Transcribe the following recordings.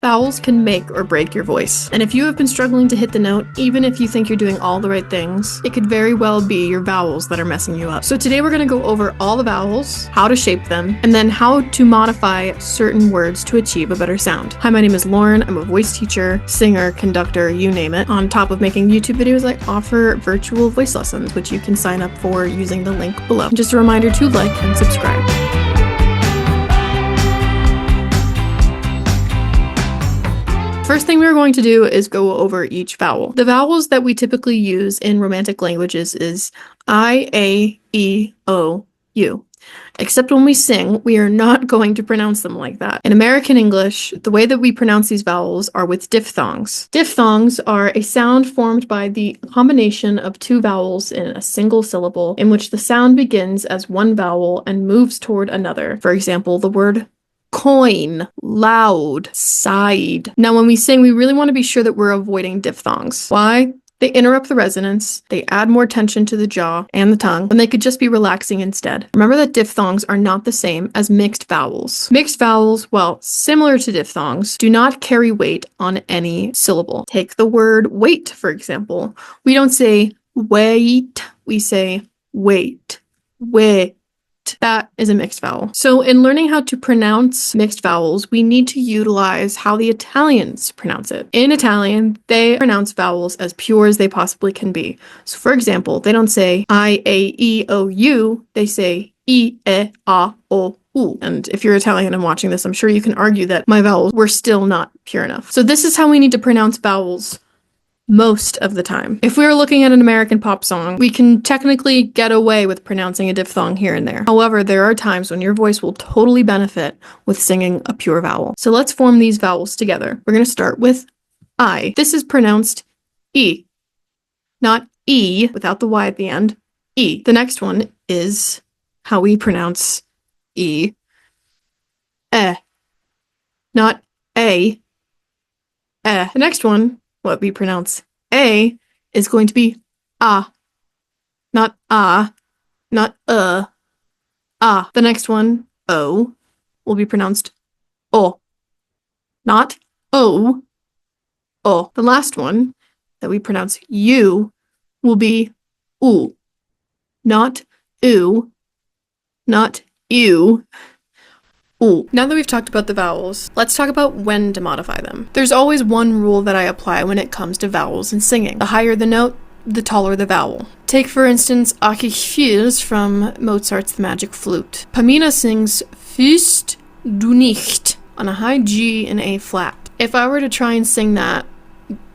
Vowels can make or break your voice. And if you have been struggling to hit the note, even if you think you're doing all the right things, it could very well be your vowels that are messing you up. So today we're going to go over all the vowels, how to shape them, and then how to modify certain words to achieve a better sound. Hi, my name is Lauren. I'm a voice teacher, singer, conductor, you name it. On top of making YouTube videos, I offer virtual voice lessons, which you can sign up for using the link below. Just a reminder to like and subscribe. First thing we're going to do is go over each vowel. The vowels that we typically use in romantic languages is I, A, E, O, U. Except when we sing, we are not going to pronounce them like that. In American English, the way that we pronounce these vowels are with diphthongs. Diphthongs are a sound formed by the combination of two vowels in a single syllable, in which the sound begins as one vowel and moves toward another. For example, the word coin, loud, side. Now, when we sing, we really want to be sure that we're avoiding diphthongs. Why? They interrupt the resonance, they add more tension to the jaw and the tongue, when they could just be relaxing instead. Remember that diphthongs are not the same as mixed vowels. Mixed vowels, well, similar to diphthongs, do not carry weight on any syllable. Take the word wait, for example. We don't say wait, we say wait, wait. That is a mixed vowel. So in learning how to pronounce mixed vowels, we need to utilize how the Italians pronounce it. In Italian, they pronounce vowels as pure as they possibly can be. So for example, they don't say I, A, E, O, U, they say I, E, A, O, U. And if you're Italian and watching this, I'm sure you can argue that my vowels were still not pure enough. So this is how we need to pronounce vowels most of the time. If we were looking at an American pop song, we can technically get away with pronouncing a diphthong here and there. However, there are times when your voice will totally benefit with singing a pure vowel. So let's form these vowels together. We're going to start with I. This is pronounced E, not E without the Y at the end. E. The next one is how we pronounce E. Not A. The next one, what we pronounce A, is going to be not not The next one, O, will be pronounced O, not O, O. The last one that we pronounce U will be U, not U, not U. Ooh. Now that we've talked about the vowels, let's talk about when to modify them. There's always one rule that I apply when it comes to vowels and singing. The higher the note, the taller the vowel. Take, for instance, Ach ich fühl's from Mozart's The Magic Flute. Pamina sings Fühlst du nicht on a high G and A flat. If I were to try and sing that,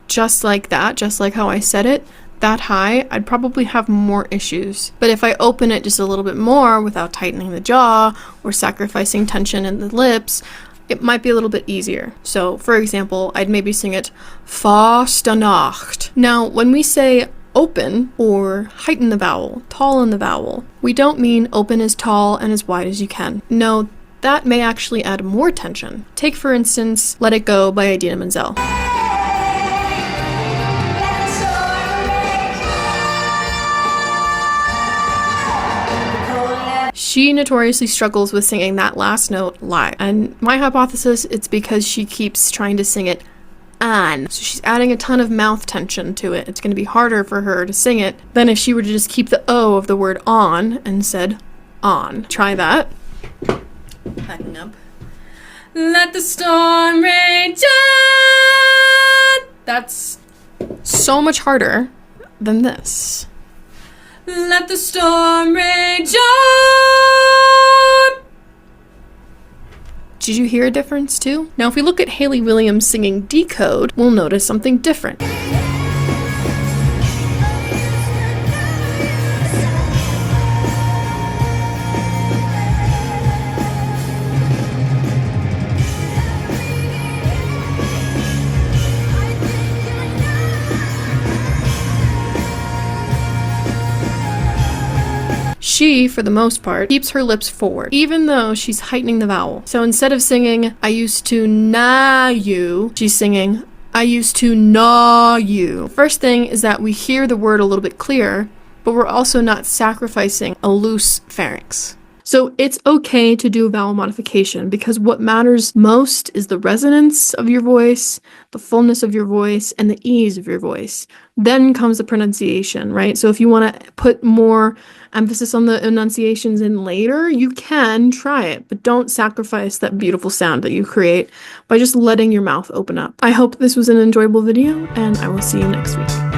just like how I said it, that high, I'd probably have more issues. But if I open it just a little bit more without tightening the jaw or sacrificing tension in the lips, it might be a little bit easier. So, for example, I'd maybe sing it Fast Nacht. Now, when we say open or heighten the vowel, tall in the vowel, we don't mean open as tall and as wide as you can. No, that may actually add more tension. Take, for instance, Let It Go by Idina Menzel. She notoriously struggles with singing that last note live, and my hypothesis, it's because she keeps trying to sing it on. So she's adding a ton of mouth tension to it. It's going to be harder for her to sing it than if she were to just keep the O of the word on and said on. Try that. Backing up. Let the storm rage on. That's so much harder than this. Let the storm rage on. Did you hear a difference too? Now, if we look at Hayley Williams singing Decode, we'll notice something different. She, for the most part, keeps her lips forward, even though she's heightening the vowel. So instead of singing, I used to gnaw you, she's singing, I used to gnaw you. First thing is that we hear the word a little bit clearer, but we're also not sacrificing a loose pharynx. So it's okay to do a vowel modification because what matters most is the resonance of your voice, the fullness of your voice, and the ease of your voice. Then comes the pronunciation, right? So if you want to put more emphasis on the enunciations in later, you can try it, but don't sacrifice that beautiful sound that you create by just letting your mouth open up. I hope this was an enjoyable video, and I will see you next week.